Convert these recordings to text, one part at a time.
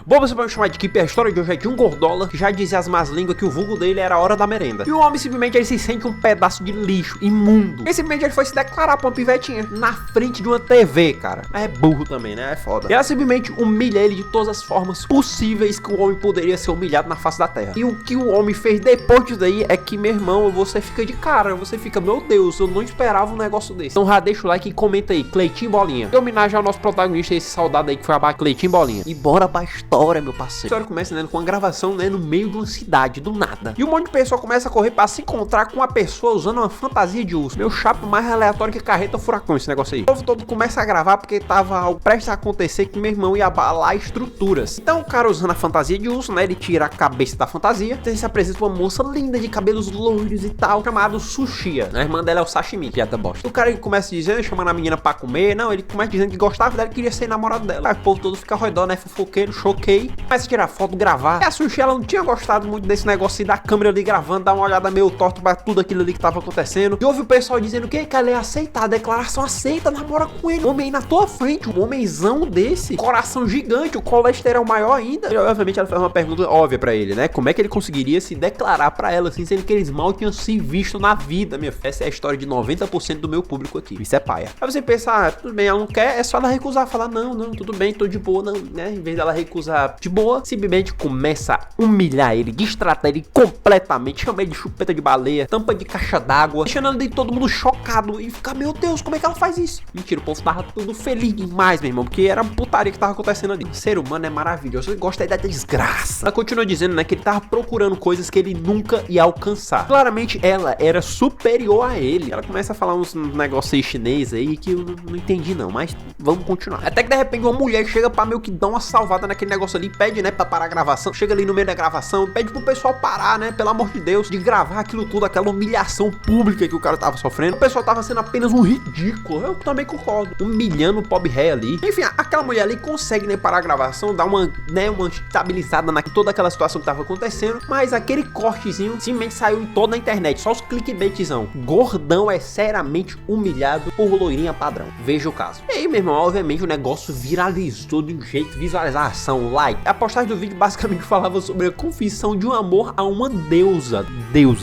Bom, você pode chamar de equipe. A história de hoje é de um gordola que já dizia as más línguas que o vulgo dele era a hora da merenda. E o homem simplesmente ele se sente um pedaço de lixo, imundo. E simplesmente ele foi se declarar pra uma pivetinha na frente de uma TV, cara. É burro também, né? É foda. E ela simplesmente humilha ele de todas as formas possíveis que o homem poderia ser humilhado na face da terra. E o que o homem fez depois disso daí é que, meu irmão, você fica de cara. Você fica, meu Deus, eu não esperava um negócio desse. Então já deixa o like e comenta aí, Cleitinho Bolinha. Em homenagem ao nosso protagonista, esse soldado aí que foi abaixo, Cleitinho Bolinha. E bora pra história, meu parceiro. A história começa, né, com uma gravação, né, no meio de uma cidade, do nada. E um monte de pessoa começa a correr pra se encontrar com uma pessoa usando uma fantasia de urso. Meu chapo mais aleatório que carreta furacão esse negócio aí. O povo todo começa a gravar porque tava algo prestes a acontecer que meu irmão ia abalar estruturas. Então o cara usando a fantasia de urso, né, ele tira a cabeça da fantasia. Então ele se apresenta uma moça linda de cabelos loiros e tal, chamado Sushia. A irmã dela é o Sashimi, que até bosta. O cara ele começa dizendo, chamando a menina pra comer. Não, ele começa dizendo que gostava dela e queria ser namorado dela. Aí o povo todo fica roidó, né, fofoqueiro, choquei. Começa a tirar foto, gravar. E a Sushi, ela não tinha gostado muito desse negócio da câmera ali gravando, dar uma olhada meio torta pra tudo aquilo ali que tava acontecendo. E ouve o pessoal dizendo que ela ia aceitar, a declaração aceita, namora com ele. Homem aí na tua frente, um homenzão desse, coração gigante, o colesterol maior ainda. E obviamente ela faz uma pergunta óbvia pra ele, né? Como é que ele conseguiria se declarar pra ela, assim, sendo que eles mal tinham se visto na vida, minha filha? Essa é a história de 90% do meu público aqui. Isso é paia. Aí você pensa, ah, tudo bem, ela não quer, é só ela recusar, falar, não, tudo bem, tô de boa, não, né? Em vez dela recusar de boa, simplesmente começa a humilhar ele, destratar ele completamente, chama ele de chupeta de baleia, tampa de caixa d'água, deixando ele todo mundo chocado e ficar, meu Deus, como é que ela faz isso? Mentira, o povo tava tudo feliz demais, meu irmão, porque era putaria que tava acontecendo ali. O ser humano é maravilhoso, ele gosta da desgraça. Ela continua dizendo, né, que ele tava procurando coisas que ele nunca ia alcançar. Claramente ela era superior a ele. Ela começa a falar uns negócios aí chinês aí que eu não entendi não, mas vamos continuar. Até que de repente uma mulher chega pra meio que dar uma salvada naquele negócio ali, pede, né, pra parar a gravação, chega ali no meio da gravação, pede pro pessoal parar, né, pelo amor de Deus, de gravar aquilo tudo, aquela humilhação pública que o cara tava sofrendo. O pessoal tava sendo apenas um ridículo, eu também concordo, humilhando o pobre ré ali. Enfim, aquela mulher ali consegue, né, parar a gravação, dar uma, né, uma estabilizada na toda aquela situação que tava acontecendo, mas aquele cortezinho simplesmente saiu em toda a internet, só os clickbaitzão. Gordão é seriamente humilhado por loirinha padrão. Veja o caso. E aí, meu irmão, obviamente o negócio viralizou de um jeito, visualização, like. A postagem do vídeo basicamente falava sobre a confissão de um amor a uma deusa.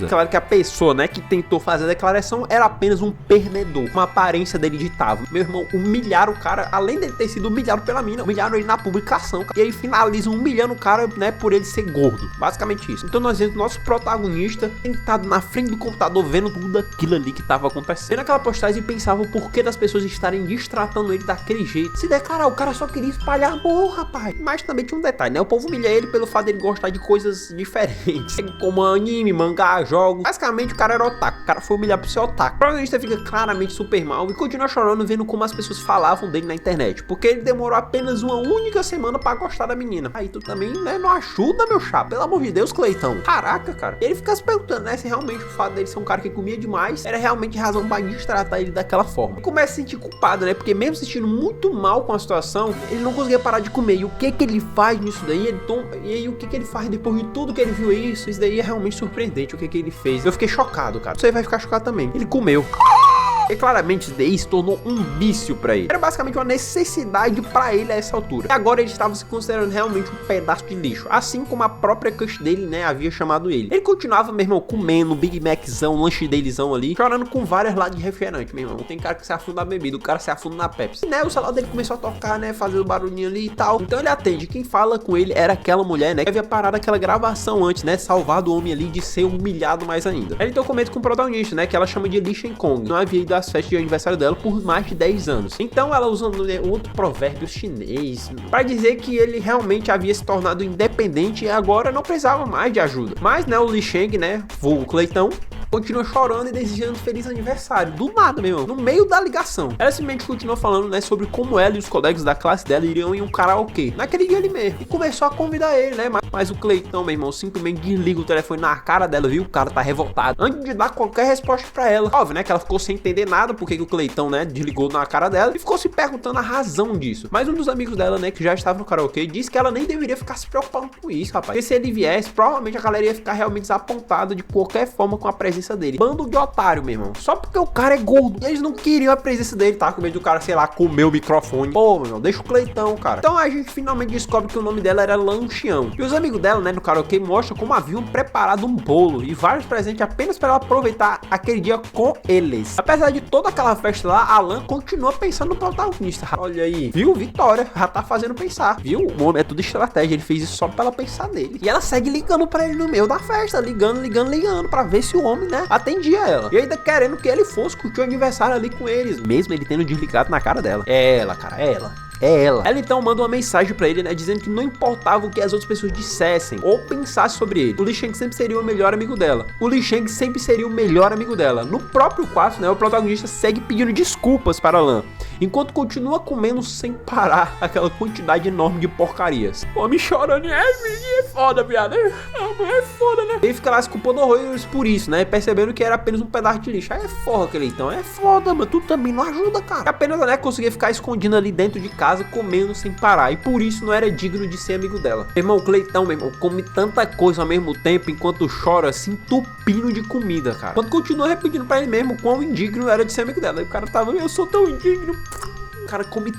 Claro que a pessoa, né, que tentou fazer a declaração era apenas um perdedor. Uma aparência dele ditava. Meu irmão, humilharam o cara, além dele ter sido humilhado pela mina, humilharam ele na publicação. E aí finalizam humilhando o cara, né, por ele ser gordo. Basicamente isso. Então nós vemos o nosso protagonista sentado na frente do computador vendo tudo aquilo ali que tava acontecendo. Naquela postagem e pensava o porquê das pessoas estarem destratando ele daquele jeito. Se declarar, o cara só queria espalhar amor, rapaz. Mas também tinha um detalhe, né? O povo humilha ele pelo fato dele gostar de coisas diferentes, como anime, mangá, jogos. Basicamente o cara era otaku. O cara foi humilhado por ser otaku. O protagonista fica claramente super mal e continua chorando vendo como as pessoas falavam dele na internet, porque ele demorou apenas uma única semana pra gostar da menina. Aí tu também, né, não ajuda, meu chapa. Pelo amor de Deus, Cleitão. Caraca, cara. Ele fica se perguntando, né, se realmente o fato dele ser um cara que comia demais era realmente razão pra destratar ele daquela forma. Ele começa a se sentir culpado, né, porque mesmo se sentindo muito mal com a situação, ele não conseguia parar de comer. E o que ele faz nisso daí? E aí o que ele faz depois de tudo que ele viu isso? Isso daí é realmente surpreendente, o que ele fez. Eu fiquei chocado, cara. Você vai ficar chocado também. Ele comeu. E claramente isso daí se tornou um vício pra ele. Era basicamente uma necessidade pra ele a essa altura. E agora ele estava se considerando realmente um pedaço de lixo. Assim como a própria crush dele, né, havia chamado ele. Ele continuava, meu irmão, comendo Big Maczão, lanche delezão ali, chorando com várias latas de refrigerante, meu irmão. Tem cara que se afunda na bebida, o cara se afunda na Pepsi. E, né, o celular dele começou a tocar, né, fazendo barulhinho ali e tal. Então ele atende. Quem fala com ele era aquela mulher, né, que havia parado aquela gravação antes, né, salvado o homem ali de ser humilhado mais ainda. Aí então comenta com o protagonista, né, que ela chama de Li Shen Kong. Não havia ido às festas de aniversário dela por mais de 10 anos. Então ela usando, né, outro provérbio chinês para dizer que ele realmente havia se tornado independente e agora não precisava mais de ajuda. Mas, né, o Li Sheng, né, vulgo Cleitão, continua chorando e desejando feliz aniversário. Do nada, meu irmão. No meio da ligação. Ela simplesmente continuou falando, né, sobre como ela e os colegas da classe dela iriam em um karaokê. Naquele dia ali mesmo. E começou a convidar ele, né, mas Mas o Cleitão, meu irmão, simplesmente desliga o telefone na cara dela, viu? O cara tá revoltado. Antes de dar qualquer resposta pra ela. Óbvio, né? Que ela ficou sem entender nada porque que o Cleitão, né, desligou na cara dela e ficou se perguntando a razão disso. Mas um dos amigos dela, né, que já estava no karaokê, disse que ela nem deveria ficar se preocupando com isso, rapaz. Porque se ele viesse, provavelmente a galera ia ficar realmente desapontada de qualquer forma com a presença dele. Bando de otário, meu irmão. Só porque o cara é gordo. Eles não queriam a presença dele, tá? Com medo do cara, sei lá, comer o microfone. Pô, meu irmão, deixa o Cleitão, cara. Então a gente finalmente descobre que o nome dela era Lanchião. E os amigos dela, né, no karaokê mostram como haviam preparado um bolo e vários presentes apenas para ela aproveitar aquele dia com eles. Apesar de toda aquela festa lá, Alan continua pensando no protagonista. Olha aí, viu? Vitória, já tá fazendo pensar, viu? O homem é tudo estratégia, ele fez isso só pra ela pensar nele. E ela segue ligando pra ele no meio da festa, ligando pra ver se o homem, né, atendia ela. E ainda querendo que ele fosse curtir o aniversário ali com eles, mesmo ele tendo desligado na cara dela. É ela, cara, é ela. É ela. Ela então manda uma mensagem pra ele, né, dizendo que não importava o que as outras pessoas dissessem ou pensassem sobre ele. O Li Shang sempre seria o melhor amigo dela. O Li Shang sempre seria o melhor amigo dela. No próprio quarto, né, o protagonista segue pedindo desculpas para Lan, enquanto continua comendo sem parar aquela quantidade enorme de porcarias. Homem chorando, é foda, viado. É foda, né? Ele fica lá se culpando horrores por isso, né, percebendo que era apenas um pedaço de lixo. Aí é foda aquele então, é foda, mano. Tu também não ajuda, cara. Apenas, né, conseguia ficar escondido ali dentro de casa, comendo sem parar, e por isso não era digno de ser amigo dela. Meu irmão, o Cleitão, meu irmão, come tanta coisa ao mesmo tempo enquanto chora, se entupindo de comida, cara. Quando continua repetindo pra ele mesmo quão indigno era de ser amigo dela. E o cara tava, eu sou tão indigno. O cara come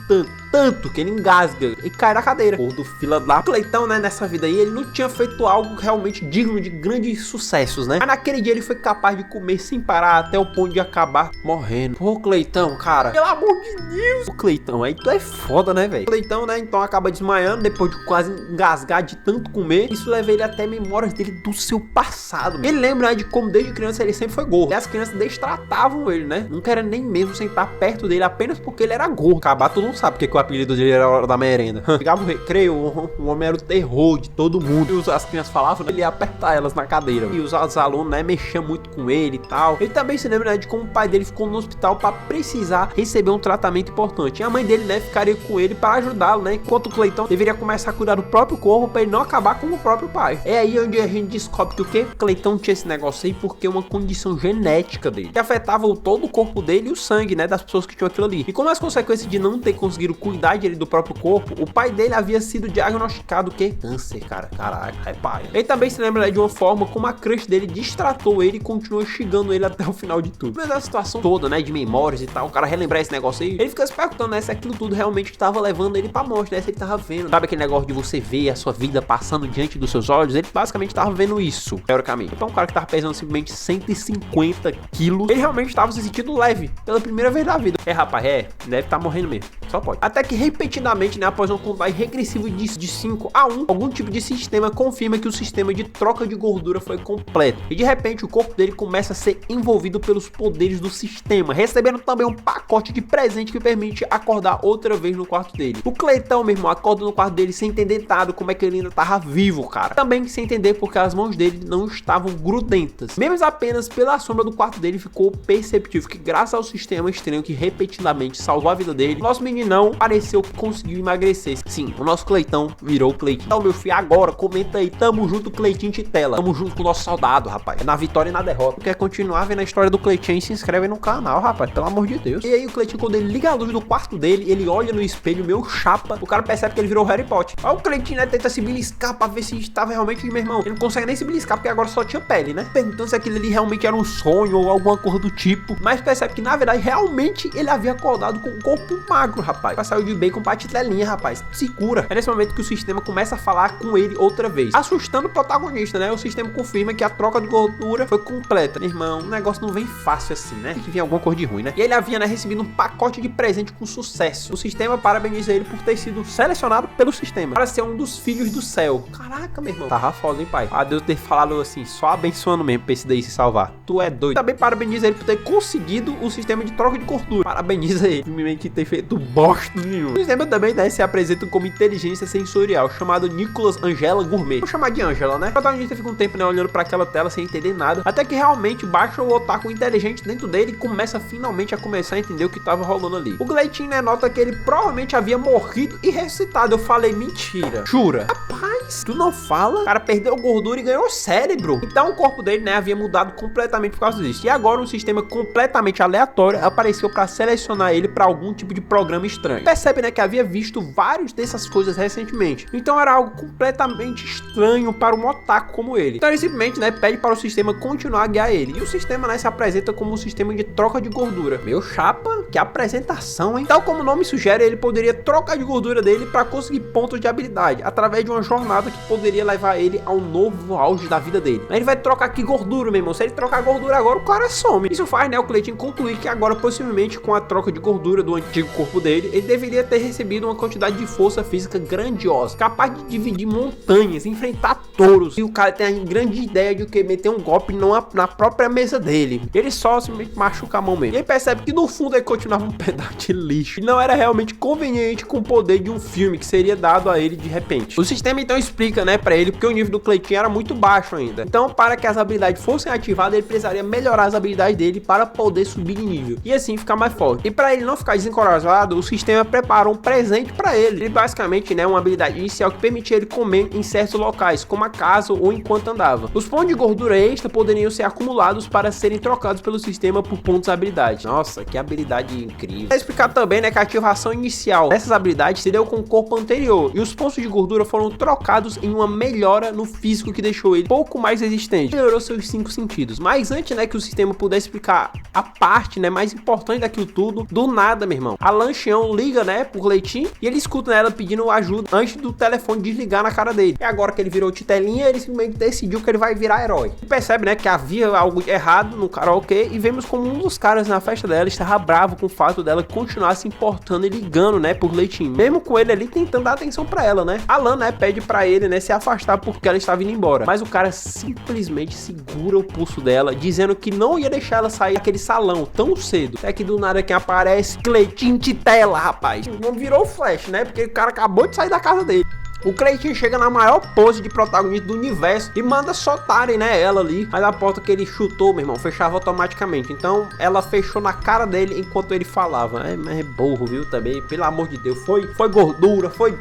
tanto que ele engasga e cai na cadeira. Porra do fila da Cleitão, né, nessa vida aí, ele não tinha feito algo realmente digno de grandes sucessos, né? Mas naquele dia ele foi capaz de comer sem parar até o ponto de acabar morrendo. Pô, Cleitão, cara, pelo amor de Deus. O Cleitão, aí tu é foda, né, velho? Cleitão, né, então acaba desmaiando depois de quase engasgar de tanto comer. Isso leva ele até memórias dele do seu passado. Ele lembra, né, de como desde criança ele sempre foi gordo. E as crianças destratavam ele, né? Não querem nem mesmo sentar perto dele apenas porque ele era gordo. Acabar, todo mundo sabe porque que o apelido dele era a hora da merenda. Chegava o recreio, o homem era o terror de todo mundo. E as crianças falavam, ele ia apertar elas na cadeira. E os alunos, né, mexiam muito com ele e tal. Ele também se lembra, né, de como o pai dele ficou no hospital pra precisar receber um tratamento importante. E a mãe dele, né, ficaria com ele pra ajudá-lo, né, enquanto o Cleitão deveria começar a cuidar do próprio corpo pra ele não acabar com o próprio pai. É aí onde a gente descobre que o que? Cleitão tinha esse negócio aí porque uma condição genética dele, que afetava todo o corpo dele e o sangue, né, das pessoas que tinham aquilo ali. E como as consequências de não ter conseguido cuidar dele do próprio corpo, o pai dele havia sido diagnosticado que câncer, cara. Caraca, é pai. Ele também se lembra, né, de uma forma como a crush dele destratou ele e continuou xingando ele até o final de tudo. Mas a situação toda, né, de memórias e tal, o cara relembrar esse negócio aí, ele fica se perguntando, né, se aquilo tudo realmente estava levando ele pra morte, né, se ele tava vendo. Sabe aquele negócio de você ver a sua vida passando diante dos seus olhos? Ele basicamente tava vendo isso, teoricamente. Então, um cara que tava pesando simplesmente 150 quilos, ele realmente estava se sentindo leve pela primeira vez da vida. É, rapaz, deve estar morrendo mesmo. Só pode. Até que repetidamente, né, após um contagem regressivo de 5 a 1, algum tipo de sistema confirma que o sistema de troca de gordura foi completo. E de repente o corpo dele começa a ser envolvido pelos poderes do sistema, recebendo também um pacote de presente que permite acordar outra vez no quarto dele. O Cleitão, meu irmão, acorda no quarto dele sem entender nada como é que ele ainda tava vivo, cara. Também sem entender porque as mãos dele não estavam grudentas. Mesmo apenas pela sombra do quarto dele ficou perceptível que graças ao sistema estranho que repetidamente salvou a vida dele, nosso meninão pareceu que conseguiu emagrecer. Sim, o nosso Cleitão virou o Cleitinho. Então, meu filho, agora comenta aí, tamo junto, Cleitinho Titela. Tamo junto com o nosso soldado, rapaz. É na vitória e na derrota. Quer continuar vendo a história do Cleitinho? Se inscreve no canal, rapaz, pelo amor de Deus. E aí o Cleitinho, quando ele liga a luz do quarto dele, ele olha no espelho, meu chapa, o cara percebe que ele virou Harry Potter. Aí o Cleitinho, né, tenta se beliscar pra ver se estava realmente, meu irmão. Ele não consegue nem se beliscar porque agora só tinha pele, né? Perguntando se aquilo ali realmente era um sonho ou alguma coisa do tipo. Mas percebe que na verdade realmente ele havia acordado com um corpo magro, rapaz. Saiu de bacon pra titelinha, rapaz. Se cura. É nesse momento que o sistema começa a falar com ele outra vez, assustando o protagonista, né? O sistema confirma que a troca de gordura foi completa. Meu irmão, o negócio não vem fácil assim, né? Tem que vir alguma coisa de ruim, né? E ele havia, né, recebido um pacote de presente com sucesso. O sistema parabeniza ele por ter sido selecionado pelo sistema para ser um dos filhos do céu. Caraca, meu irmão. Tava foda, hein, pai? A Deus ter falado assim, só abençoando mesmo pra esse daí se salvar. Tu é doido. Também parabeniza ele por ter conseguido o sistema de troca de gordura. Parabeniza ele. Simplesmente que ter feito bosta nenhum. O sistema também, né, se apresenta como inteligência sensorial, chamado Nicolas Angela Gourmet. Vou chamar de Angela, né? O protagonista fica um tempo, né, olhando para aquela tela sem entender nada, até que realmente baixa o otaku inteligente dentro dele e começa finalmente a começar a entender o que tava rolando ali. O Cleitinho, né, nota que ele provavelmente havia morrido e ressuscitado. Eu falei, mentira. Jura? Rapaz, Tu não fala? O cara perdeu gordura e ganhou cérebro. Então o corpo dele, né, havia mudado completamente por causa disso. E agora um sistema completamente aleatório apareceu para selecionar ele para algum tipo de programa estranho. Percebe, né, que havia visto vários dessas coisas recentemente. Então era algo completamente estranho para um otaku como ele. Então ele simplesmente, né, pede para o sistema continuar a guiar ele. E o sistema, né, se apresenta como um sistema de troca de gordura. Meu chapa, que apresentação, hein? Tal como o nome sugere, ele poderia trocar de gordura dele para conseguir pontos de habilidade, através de uma jornada que poderia levar ele ao novo auge da vida dele. Ele vai trocar aqui gordura, meu irmão. Se ele trocar gordura agora, o cara some. Isso faz, né, o Cleitinho concluir que agora, possivelmente, com a troca de gordura do antigo corpo dele, ele deveria ter recebido uma quantidade de força física grandiosa, capaz de dividir montanhas, enfrentar touros. E o cara tem a grande ideia de que meter um golpe na própria mesa dele. Ele só simplesmente machuca a mão mesmo. E ele percebe que no fundo ele continuava um pedaço de lixo. E não era realmente conveniente com o poder de um filme que seria dado a ele de repente. O sistema então explica, né, pra ele porque o nível do Cleitinho era muito baixo ainda. Então, para que as habilidades fossem ativadas, ele precisaria melhorar as habilidades dele para poder subir de nível e assim ficar mais forte. E para ele não ficar desencorajado, o sistema preparou um presente para ele. Ele basicamente, né, uma habilidade inicial que permitia ele comer em certos locais, como a casa ou enquanto andava. Os pontos de gordura extra poderiam ser acumulados para serem trocados pelo sistema por pontos de habilidade. Nossa, que habilidade incrível. Vai explicar também, né, que a ativação inicial dessas habilidades se deu com o corpo anterior e os pontos de gordura foram trocados em uma melhora no físico que deixou ele pouco mais resistente. Melhorou seus 5 sentidos. Mas antes, né, que o sistema pudesse explicar a parte, né, mais importante daquilo tudo, do nada, meu irmão, a Lancheon liga, né, pro Cleitinho e ele escuta ela pedindo ajuda antes do telefone desligar na cara dele. E agora que ele virou titelinha, ele simplesmente decidiu que ele vai virar herói. E percebe, né, que havia algo errado no karaokê e vemos como um dos caras na festa dela estava bravo com o fato dela continuar se importando e ligando, né, por Cleitinho. Mesmo com ele ali tentando dar atenção pra ela, né. A Lan, né, pede pra ele, né, se afastar porque ela estava indo embora. Mas o cara simplesmente segura o pulso dela, dizendo que não ia deixar ela sair daquele salão tão cedo. Até que do nada quem aparece, Cleitinho Titela, rapaz. Não virou Flash, né, porque o cara acabou de sair da casa dele. O Cleitinho chega na maior pose de protagonista do universo e manda soltarem, né, ela ali. Mas a porta que ele chutou, meu irmão, fechava automaticamente. Então ela fechou na cara dele enquanto ele falava. Mas é burro, viu, também, pelo amor de Deus. Foi gordura, foi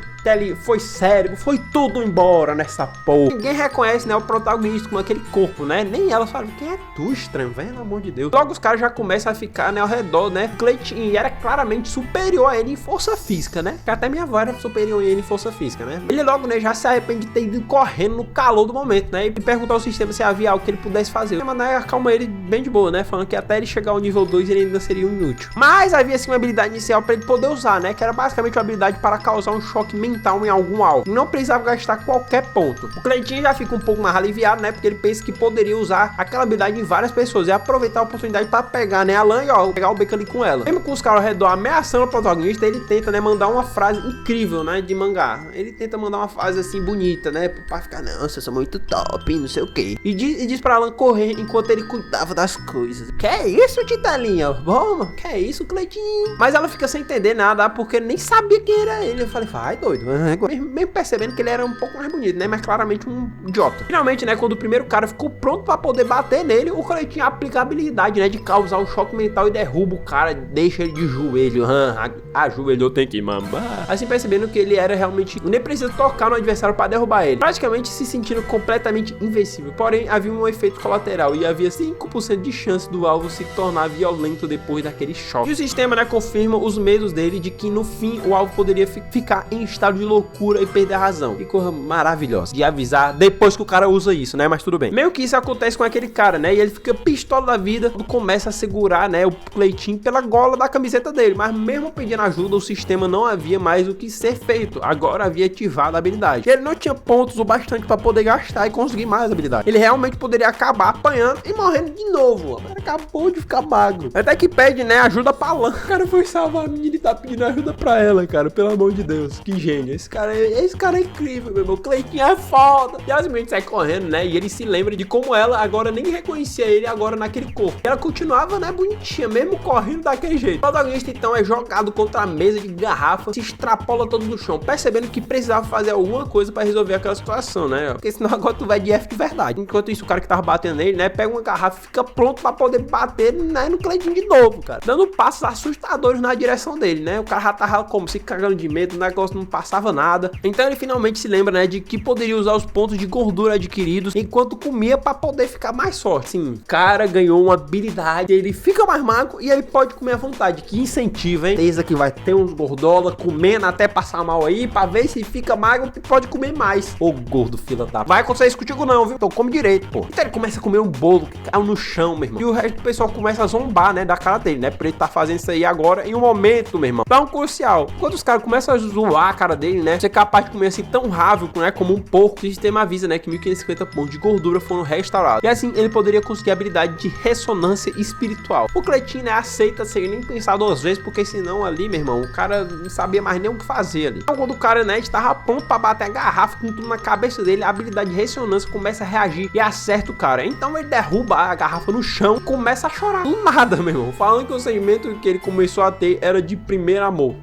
cérebro, foi tudo embora nessa porra. Ninguém reconhece, né, o protagonista com aquele corpo, né? Nem ela fala, quem é tu, estranho, velho, pelo amor de Deus. Logo os caras já começam a ficar, né, ao redor, né? Cleitinho era claramente superior a ele em força física, né? Que até minha avó era superior a ele em força física, né? Ele logo, né, já se arrepende de ter ido correndo no calor do momento, né? E perguntar ao sistema se havia algo que ele pudesse fazer. O sistema, né, acalma ele bem de boa, né? Falando que até ele chegar ao nível 2 ele ainda seria inútil. Mas havia assim uma habilidade inicial para ele poder usar, né? Que era basicamente uma habilidade para causar um choque mental em algum alvo. Não precisava gastar qualquer ponto. O Cleitinho já fica um pouco mais aliviado, né? Porque ele pensa que poderia usar aquela habilidade em várias pessoas e aproveitar a oportunidade para pegar, né, a Lan e, ó, pegar o beco ali com ela. Mesmo com os caras ao redor ameaçando o protagonista, ele tenta, né, mandar uma frase incrível, né, de mangá. Ele tenta mandar uma frase assim bonita, né, pra ficar, nossa, eu sou muito top, não sei o que. E diz pra Lan correr enquanto ele cuidava das coisas. Que é isso, Titelinha? Bom, que é isso, Cleitinho? Mas ela fica sem entender nada, porque nem sabia quem era ele. Eu falei, vai, doido. Mesmo percebendo que ele era um pouco mais bonito, né, mas claramente um idiota. Finalmente, né, quando o primeiro cara ficou pronto pra poder bater nele, o Cleitinho aplica a habilidade, né, de causar um choque mental e derruba o cara, deixa ele de joelho. Ajoelhou, tem que mamar. Assim, percebendo que ele era realmente, nem precisa tocar no adversário pra derrubar ele, praticamente se sentindo completamente invencível. Porém, havia um efeito colateral e havia 5% de chance do alvo se tornar violento depois daquele choque. E o sistema, né, confirma os medos dele de que no fim o alvo poderia ficar em estado de loucura e perder a razão. Que coisa maravilhosa de avisar depois que o cara usa isso, né, mas tudo bem. Meio que isso acontece com aquele cara, né, e ele fica pistola da vida quando começa a segurar, né, o Cleitinho pela gola da camiseta dele, mas mesmo pedindo ajuda, o sistema não havia mais o que ser feito. Agora havia ativado a habilidade. Ele não tinha pontos o bastante para poder gastar e conseguir mais habilidade. Ele realmente poderia acabar apanhando e morrendo de novo. Ele acabou de ficar magro. Até que pede, né, ajuda pra Lan. O cara foi salvar a menina e tá pedindo ajuda pra ela, cara. Pelo amor de Deus. Que gênio. Esse cara é incrível, meu irmão. O Cleitinho é foda. E as meninas saem correndo, né, e ele se lembra de como ela agora nem reconhecia ele agora naquele corpo. E ela continuava, né, bonitinha, mesmo correndo daquele jeito. O protagonista, então, é jogado contra a mesa de garrafa, se extrapola todo no chão, percebendo que precisava precisava fazer alguma coisa pra resolver aquela situação, né? Porque senão agora tu vai de F de verdade. Enquanto isso, o cara que tava batendo nele, né, pega uma garrafa e fica pronto pra poder bater, né, no Cleitinho de novo, cara. Dando passos assustadores na direção dele, né? O cara já tava como se cagando de medo, o negócio não passava nada. Então ele finalmente se lembra, né, de que poderia usar os pontos de gordura adquiridos enquanto comia pra poder ficar mais forte. Sim, o cara ganhou uma habilidade, ele fica mais magro e ele pode comer à vontade. Que incentivo, hein? Certeza que vai ter uns gordola comendo até passar mal aí pra ver se fica magro e pode comer mais. Ô gordo fila da... Vai acontecer isso contigo não, viu? Então come direito, pô. Então ele começa a comer um bolo que caiu no chão, meu irmão. E o resto do pessoal começa a zombar, né, da cara dele, né? Por ele tá fazendo isso aí agora em um momento, meu irmão. Dá um crucial. Quando os caras começam a zoar a cara dele, né? Ser capaz de comer assim tão rápido, né? Como um porco. O sistema avisa, né? Que 1550 pontos de gordura foram restaurados. E assim ele poderia conseguir a habilidade de ressonância espiritual. O Cleitinho, né, aceita sem nem pensar duas vezes, porque senão ali, meu irmão, o cara não sabia mais nem o que fazer ali. Então, quando o cara, né, estava pronto pra bater a garrafa com tudo na cabeça dele, a habilidade de ressonância começa a reagir e acerta o cara. Então ele derruba a garrafa no chão e começa a chorar. Do nada, meu irmão. Falando que o sentimento que ele começou a ter era de primeiro amor.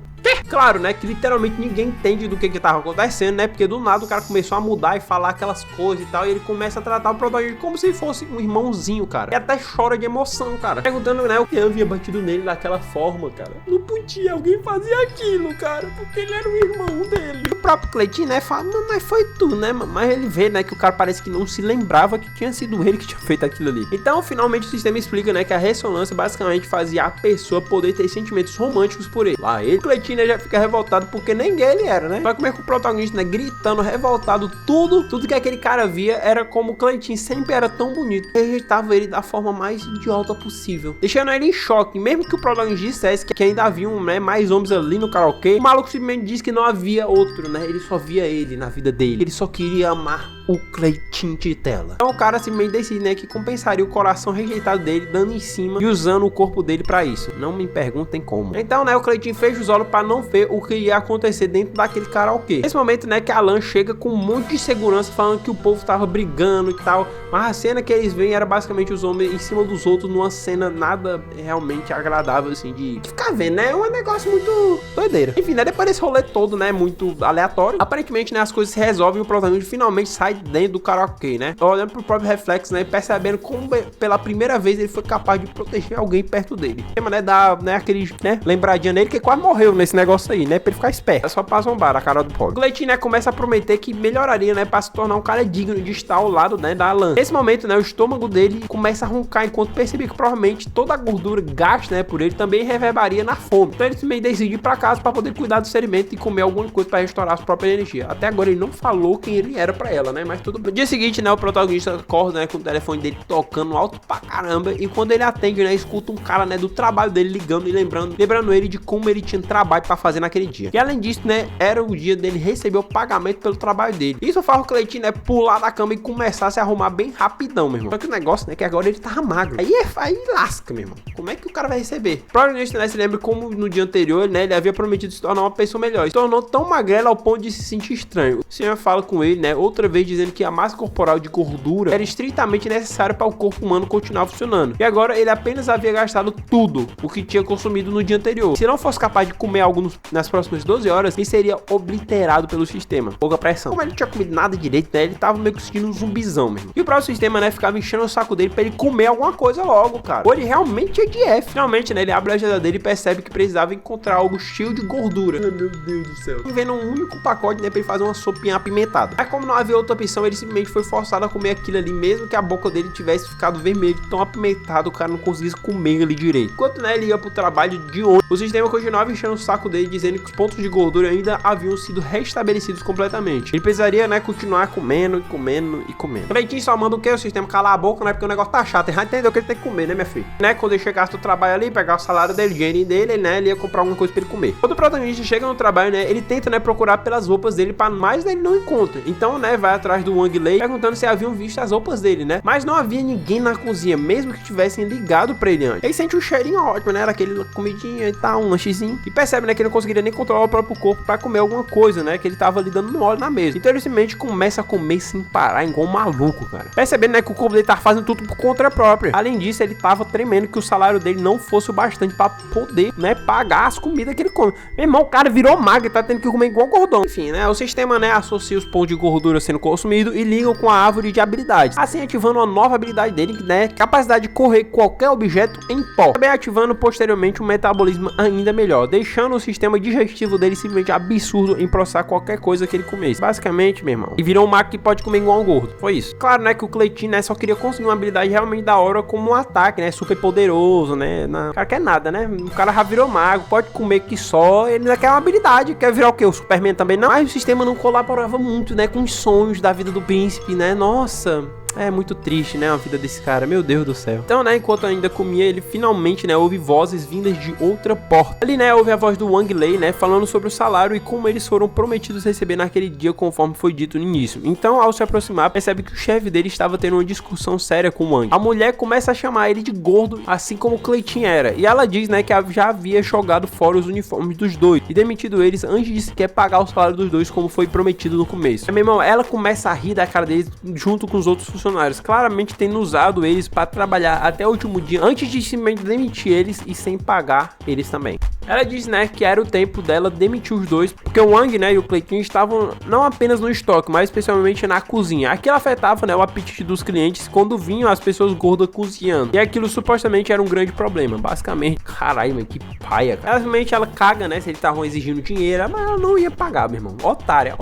Claro, né, que literalmente ninguém entende do que tava acontecendo, né, porque do nada o cara começou a mudar e falar aquelas coisas e tal, e ele começa a tratar o protagonista como se fosse um irmãozinho, cara, e até chora de emoção, cara, perguntando, né, o que havia batido nele daquela forma, cara. Não podia alguém fazer aquilo, cara, porque ele era o irmão dele. O próprio Cleitinho, né, fala, não, mas foi tu, né, mas ele vê, né, que o cara parece que não se lembrava que tinha sido ele que tinha feito aquilo ali. Então, finalmente o sistema explica, né, que a ressonância basicamente fazia a pessoa poder ter sentimentos românticos por ele. Lá ele, Cleitinho, né, já fica revoltado porque nem gay ele era, né? Vai comer com o protagonista, né, gritando, revoltado, tudo que aquele cara via era como o Cleitinho sempre era tão bonito. Rejeitava ele da forma mais idiota possível, deixando ele em choque. Mesmo que o protagonista dissesse que ainda haviam, né, mais homens ali no karaokê, o maluco simplesmente disse que não havia outro, né? Ele só via ele na vida dele. Ele só queria amar o Cleitinho de tela. Então o cara simplesmente decide, né, que compensaria o coração rejeitado dele, dando em cima e usando o corpo dele pra isso. Não me perguntem como. Então, né, o Cleitinho fecha os olhos pra não ver o que ia acontecer dentro daquele karaokê. Nesse momento, né, que Alan chega com um monte de segurança falando que o povo tava brigando e tal, mas a cena que eles veem era basicamente os homens em cima dos outros numa cena nada realmente agradável, assim, de ficar vendo, né, é um negócio muito doideira. Enfim, né, depois desse rolê todo, né, muito aleatório, aparentemente, né, as coisas se resolvem e o protagonista finalmente sai dentro do karaokê, né, olhando pro próprio reflexo, né, percebendo como pela primeira vez ele foi capaz de proteger alguém perto dele. O tema, né, dá, né, aquele, né, lembradinha nele que quase morreu nesse negócio aí, né, pra ele ficar esperto. É só pra zombar a cara do pobre. O Cleitinho, né, começa a prometer que melhoraria, né, pra se tornar um cara digno de estar ao lado, né, da Alan. Nesse momento, né, o estômago dele começa a roncar enquanto percebe que provavelmente toda a gordura gasta, né, por ele também reverberaria na fome. Então ele também decide ir pra casa pra poder cuidar do experimento e comer alguma coisa pra restaurar a própria energia. Até agora ele não falou quem ele era pra ela, né, mas tudo bem. No dia seguinte, né, o protagonista acorda, né, com o telefone dele tocando alto pra caramba e quando ele atende, né, escuta um cara, né, do trabalho dele ligando e lembrando ele de como ele tinha trabalho pra fazer naquele dia. E além disso, né, era o dia dele receber o pagamento pelo trabalho dele. Isso faz o Cleitinho, né, pular da cama e começar a se arrumar bem rapidão, meu irmão. Só que o negócio, né, que agora ele tava magro. Aí lasca, meu irmão. Como é que o cara vai receber? Provavelmente, né, se lembra como no dia anterior, né, ele havia prometido se tornar uma pessoa melhor. Se tornou tão magrelo ao ponto de se sentir estranho. O senhor fala com ele, né, outra vez dizendo que a massa corporal de gordura era estritamente necessária para o corpo humano continuar funcionando. E agora ele apenas havia gastado tudo o que tinha consumido no dia anterior. Se não fosse capaz de comer algo nas próximas 12 horas, ele seria obliterado pelo sistema. Pouca pressão. Como ele não tinha comido nada direito, né, ele tava meio que sentindo um zumbizão mesmo. E o próprio sistema, né, ficava enchendo o saco dele pra ele comer alguma coisa logo, cara. Ou ele realmente é de F. Finalmente, né, ele abre a agenda dele e percebe que precisava encontrar algo cheio de gordura. Ai, meu Deus do céu. E vendo um único pacote, né, pra ele fazer uma sopinha apimentada. Aí como não havia outra opção, ele simplesmente foi forçado a comer aquilo ali, mesmo que a boca dele tivesse ficado vermelho, tão apimentado, o cara não conseguisse comer ali direito. Enquanto, né, ele ia pro trabalho de ônibus, o sistema continuava enchendo o saco dele, dizendo que os pontos de gordura ainda haviam sido restabelecidos completamente. Ele precisaria, né, continuar comendo e comendo e comendo. Cleitinho só manda o que? O sistema calar a boca, né, porque o negócio tá chato. Ele já entendeu que ele tem que comer, né, minha filha? Né, quando ele chegasse do trabalho ali, pegar o salário dele, o dinheiro dele, né, ele ia comprar alguma coisa pra ele comer. Quando o protagonista chega no trabalho, né, ele tenta, né, procurar pelas roupas dele, mas ele não encontra. Então, né, vai atrás atrás do Wang Lei, perguntando se haviam visto as roupas dele, né? Mas não havia ninguém na cozinha, mesmo que tivessem ligado pra ele antes. Aí sente um cheirinho ótimo, né? Era aquele comidinha e tal, um lanchezinho. E percebe, né, que ele não conseguiria nem controlar o próprio corpo pra comer alguma coisa, né? Que ele tava ali dando mole na mesa. Então ele simplesmente começa a comer sem parar, igual um maluco, cara. Percebendo, né, que o corpo dele tava fazendo tudo por conta própria. Além disso, ele tava tremendo que o salário dele não fosse o bastante pra poder, né, pagar as comidas que ele come. Meu irmão, o cara virou magro e tá tendo que comer igual gordão. Enfim, né, o sistema, né, associa os pontos de gordura sendo consumido e ligam com a árvore de habilidades, assim ativando uma nova habilidade dele, né, capacidade de correr qualquer objeto em pó, também ativando posteriormente um metabolismo ainda melhor, deixando o sistema digestivo dele simplesmente absurdo em processar qualquer coisa que ele comesse. Basicamente, meu irmão, e virou um magro que pode comer igual um gordo. Foi isso. Claro, né, que o Cleitinho, né, só queria conseguir uma habilidade realmente da hora como um ataque, né, super poderoso, né, o cara quer nada, né, o cara já virou mago, pode comer que só, ele ainda quer uma habilidade, quer virar o quê? O Superman também não, mas o sistema não colaborava muito, né, com os sonhos da vida do príncipe, né, nossa... É muito triste, né, a vida desse cara, meu Deus do céu. Então, né, enquanto ainda comia, ele finalmente, né, ouve vozes vindas de outra porta. Ali, né, ouve a voz do Wang Lei, né, falando sobre o salário e como eles foram prometidos receber naquele dia, conforme foi dito no início. Então, ao se aproximar, percebe que o chefe dele estava tendo uma discussão séria com o Wang. A mulher começa a chamar ele de gordo, assim como o Cleitinho era. E ela diz, né, que já havia jogado fora os uniformes dos dois e demitido eles antes de sequer pagar o salário dos dois, como foi prometido no começo. Meu irmão, ela começa a rir da cara deles junto com os outros funcionários, claramente tendo usado eles para trabalhar até o último dia antes de simplesmente demitir eles e sem pagar eles também. Ela diz, né, que era o tempo dela demitir os dois, porque o Wang, né, e o Cleitinho estavam não apenas no estoque, mas especialmente na cozinha. Aquilo afetava, né, o apetite dos clientes quando vinham as pessoas gordas cozinhando. E aquilo supostamente era um grande problema, basicamente. Caralho, mano, que paia, cara. Basicamente ela caga, né, se eles estavam exigindo dinheiro, mas ela não ia pagar, meu irmão. Otária.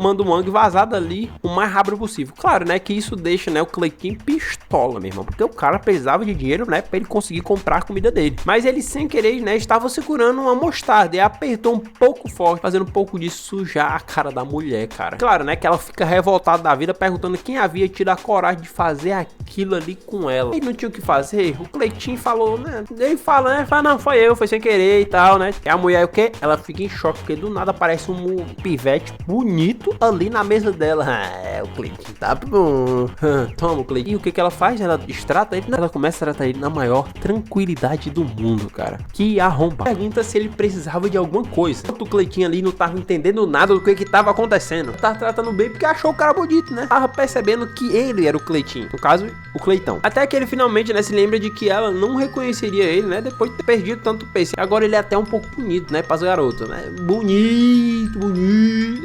Manda o Wang vazar dali o mais rápido possível. Claro, né, que isso deixa, né, o Cleitinho pistola, meu irmão, porque o cara precisava de dinheiro, né, pra ele conseguir comprar a comida dele. Mas ele, sem querer, né, estava segurando uma mostarda e apertou um pouco forte, fazendo um pouco de sujar a cara da mulher, cara. Claro, né, que ela fica revoltada da vida, perguntando quem havia tido a coragem de fazer aquilo ali com ela. Ele não tinha o que fazer, o Cleitinho falou, né, ele fala, né, fala, não, foi eu, foi sem querer e tal, né. E a mulher, o quê? Ela fica em choque, porque do nada aparece um pivete bonito ali na mesa dela. O Cleitinho tá bom. Toma, o Cleitinho. E o que ela faz? Ela destrata ele, ela começa a tratar ele na maior tranquilidade do mundo, cara. Que arromba. Pergunta se ele precisava de alguma coisa. O Cleitinho ali não tava entendendo nada do que tava acontecendo. Tava tratando bem porque achou o cara bonito, né? Tava percebendo que ele era o Cleitinho. No caso, o Cleitão. Até que ele finalmente, né, se lembra de que ela não reconheceria ele, né? Depois de ter perdido tanto peso. Agora ele é até um pouco bonito, né? Para as garotas, né? Bonito.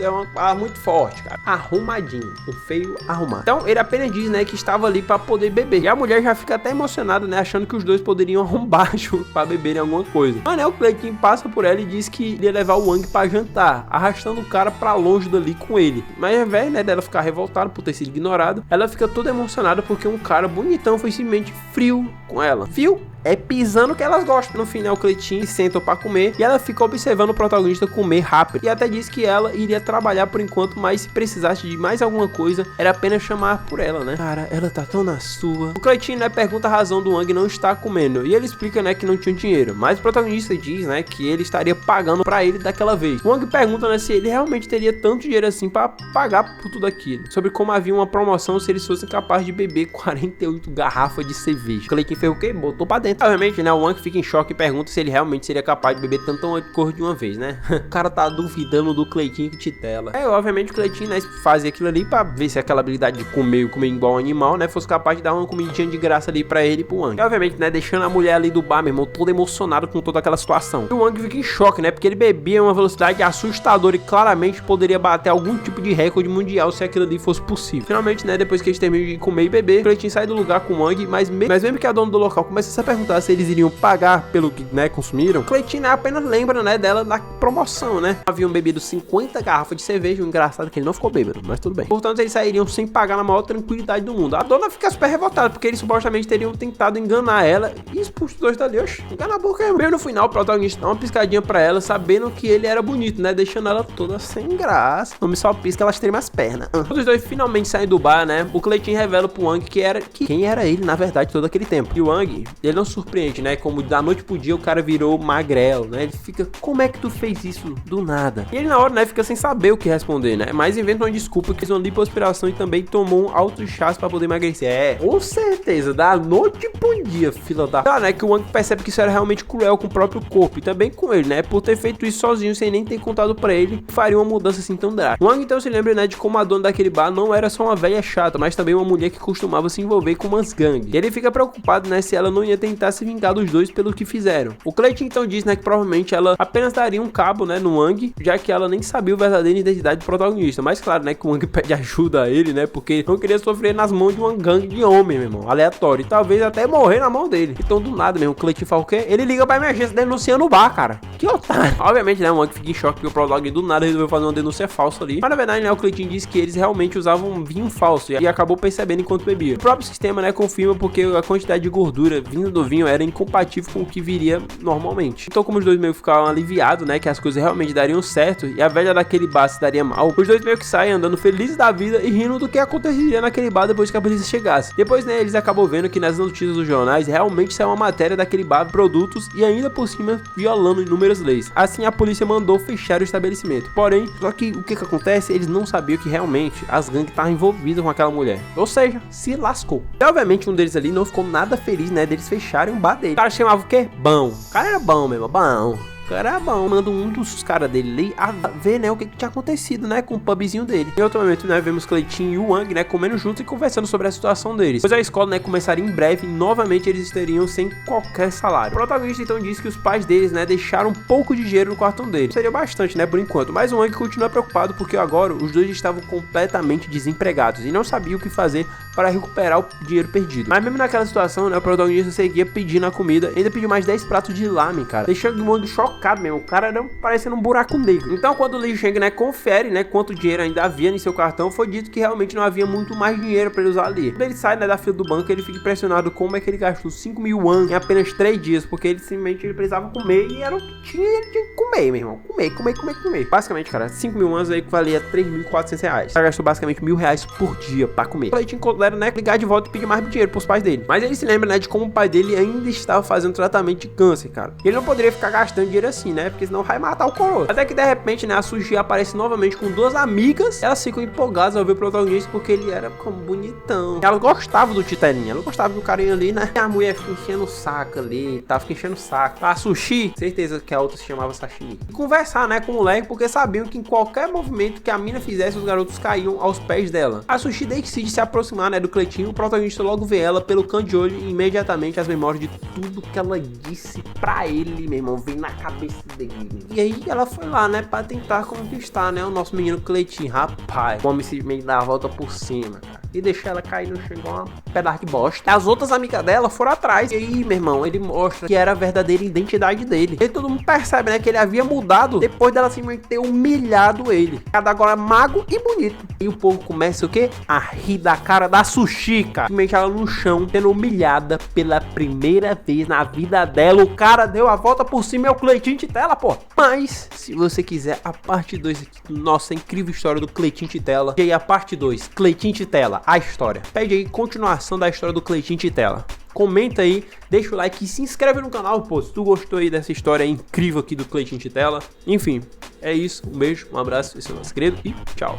É uma palavra muito forte, cara. Arrumadinho. Um feio arrumado. Então ele apenas diz, né, que estava ali para poder beber. E a mulher já fica até emocionada, né? Achando que os dois poderiam arrombar junto para beberem alguma coisa. Mas, né, o Cleitinho passa por ela e diz que ia levar o Wang para jantar, arrastando o cara para longe dali com ele. Mas ao invés, né, dela ficar revoltada por ter sido ignorado, ela fica toda emocionada porque um cara bonitão foi simplesmente frio com ela. Fio? É pisando que elas gostam. No final, o Cleitinho sentam pra comer e ela fica observando o protagonista comer rápido. E até diz que ela iria trabalhar por enquanto, mas se precisasse de mais alguma coisa, era apenas chamar por ela, né? Cara, ela tá tão na sua. O Cleitinho, né, pergunta a razão do Wang não estar comendo. E ele explica, né, que não tinha dinheiro. Mas o protagonista diz, né, que ele estaria pagando pra ele daquela vez. O Wang pergunta, né, se ele realmente teria tanto dinheiro assim pra pagar por tudo aquilo. Sobre como havia uma promoção se eles fossem capazes de beber 48 garrafas de cerveja. O Cleitinho fez o quê? Botou pra dentro. Obviamente, né, o Wang fica em choque e pergunta se ele realmente seria capaz de beber tanta cor de uma vez, né? O cara tá duvidando do Cleitinho que titela. Obviamente o Cleitinho, né, fazia aquilo ali pra ver se aquela habilidade de comer igual um animal, né, fosse capaz de dar uma comidinha de graça ali pra ele e pro Wang. E obviamente, né, deixando a mulher ali do bar, meu irmão, todo emocionado com toda aquela situação. E o Wang fica em choque, né, porque ele bebia uma velocidade assustadora e claramente poderia bater algum tipo de recorde mundial se aquilo ali fosse possível. Finalmente, né, depois que eles terminam de comer e beber, o Cleitinho sai do lugar com o Wang, mas mesmo que a dona do local começa a se perguntar se eles iriam pagar pelo que, né, consumiram, Cleitinho, né, apenas lembra, né, dela da promoção, né? Haviam bebido 50 garrafas de cerveja, o engraçado é que ele não ficou bêbado, mas tudo bem. Portanto, eles sairiam sem pagar na maior tranquilidade do mundo. A dona fica super revoltada, porque eles supostamente teriam tentado enganar ela e expulso os dois dali. Oxe, engana a boca. Mesmo no final, o protagonista dá uma piscadinha pra ela, sabendo que ele era bonito, né, deixando ela toda sem graça. O homem só pisca, elas tremem as pernas. Os dois finalmente saem do bar, né? O Cleitinho revela pro Wang quem era ele, na verdade, todo aquele tempo. E o Wang, ele não se surpreende, né? Como da noite pro dia o cara virou magrelo, né? Ele fica, como é que tu fez isso do nada? E ele na hora, né, fica sem saber o que responder, né? Mas inventa uma desculpa que fez uma lipoaspiração e também tomou um alto chás pra poder emagrecer. É, com certeza, da noite pro dia, fila da... Tá, né, que o Wang percebe que isso era realmente cruel com o próprio corpo e também com ele, né? Por ter feito isso sozinho, sem nem ter contado pra ele que faria uma mudança assim tão drástica. O Wang então se lembra, né, de como a dona daquele bar não era só uma velha chata, mas também uma mulher que costumava se envolver com umas gangues. E ele fica preocupado, né, se ela não ia tentar se vingar dos dois pelo que fizeram. O Cleitinho então diz, né, que provavelmente ela apenas daria um cabo, né, no Wang, já que ela nem sabia a verdadeira identidade do protagonista. Mas claro, né, que o Wang pede ajuda a ele, né, porque não queria sofrer nas mãos de uma gangue de homem, meu irmão, aleatório, e talvez até morrer na mão dele. Então do nada mesmo, o Cleitinho fala o quê? Ele liga pra emergência denunciando o bar, cara. Que otário. Obviamente, né, o Wang fica em choque porque o protagonista do nada resolveu fazer uma denúncia falsa ali. Mas na verdade, né, o Cleitinho disse que eles realmente usavam vinho falso e acabou percebendo enquanto bebia. O próprio sistema, né, confirma porque a quantidade de gordura vindo do vinho era incompatível com o que viria normalmente. Então, como os dois meio que ficaram aliviados, né, que as coisas realmente dariam certo e a velha daquele bar se daria mal, os dois meio que saem andando felizes da vida e rindo do que aconteceria naquele bar depois que a polícia chegasse. Depois, né, eles acabam vendo que nas notícias dos jornais realmente saiu uma matéria daquele bar, produtos e ainda por cima violando inúmeras leis. Assim, a polícia mandou fechar o estabelecimento. Porém, só que o que acontece? Eles não sabiam que realmente as gangues estavam envolvidas com aquela mulher. Ou seja, se lascou. E obviamente um deles ali não ficou nada feliz, né, deles fecharem o bar dele. O cara chamava o quê? Bom. O cara era bom mesmo, bom. O cara era bom, manda um dos caras dele ali a ver, né, o que tinha acontecido, né, com o pubzinho dele. Em outro momento, né, vemos Cleitinho e o Wang, né, comendo juntos e conversando sobre a situação deles. Pois a escola, né, começaria em breve e novamente eles estariam sem qualquer salário. O protagonista então diz que os pais deles, né, deixaram um pouco de dinheiro no cartão dele. Seria bastante, né, por enquanto. Mas o Wang continua preocupado porque agora os dois estavam completamente desempregados e não sabiam o que fazer para recuperar o dinheiro perdido. Mas mesmo naquela situação, né, o protagonista seguia pedindo a comida, ainda pediu mais 10 pratos de lamen, cara, deixando o Wang chocado mesmo, o cara era parecendo um buraco negro. Então quando o Li Sheng, né, confere, né, quanto dinheiro ainda havia em seu cartão, foi dito que realmente não havia muito mais dinheiro para ele usar ali. Quando ele sai, né, da fila do banco, ele fica impressionado como é que ele gastou 5.000 won em apenas 3 dias, porque ele simplesmente ele precisava comer e era o que tinha, ele tinha que comer, meu irmão, comer. Basicamente, cara, 5.000 won aí que valia 3.400 reais. Ele gastou basicamente R$1.000 por dia para comer. O Cleitinho considera, né, ligar de volta e pedir mais dinheiro pros pais dele. Mas ele se lembra, né, de como o pai dele ainda estava fazendo tratamento de câncer, cara. Ele não poderia ficar gastando dinheiro assim, né? Porque senão vai matar o coroa. Até que de repente, né, a Sushi aparece novamente com duas amigas. Elas ficam empolgadas ao ver o protagonista porque ele era como bonitão. Elas gostavam do Titelinha, elas gostavam do carinha ali, né? E a mulher fica enchendo o saco ali, tá? Fica enchendo o saco. A Sushi, certeza que a outra se chamava Sashimi. E conversar, né, com o moleque porque sabiam que em qualquer movimento que a mina fizesse, os garotos caíam aos pés dela. A Sushi decide se aproximar, né, do Cleitinho. O protagonista logo vê ela pelo canto de olho e imediatamente as memórias de tudo que ela disse pra ele, meu irmão, vem na cabeça dele. E aí ela foi lá, né, pra tentar conquistar, né, o nosso menino Cleitinho. Rapaz, o homem simplesmente dá a volta por cima, cara, e deixou ela cair no chão igual um pedaço de bosta. As outras amigas dela foram atrás. E aí, meu irmão, ele mostra que era a verdadeira identidade dele. E todo mundo percebe, né, que ele havia mudado depois dela simplesmente ter humilhado ele. Cada agora mago e bonito. E o povo começa o quê? A rir da cara da Sushi, cara. Simplesmente ela no chão, sendo humilhada pela primeira vez na vida dela. O cara deu a volta por cima e é o Cleitinho Titela, pô. Mas, se você quiser a parte 2 aqui, nossa incrível história do Cleitinho Titela. E aí a parte 2, Cleitinho Titela, a história. Pede aí continuação da história do Cleitinho Titela. Comenta aí, deixa o like e se inscreve no canal, pô, se tu gostou aí dessa história incrível aqui do Cleitinho Titela. Enfim, é isso, um beijo, um abraço, esse é o nosso segredo e tchau.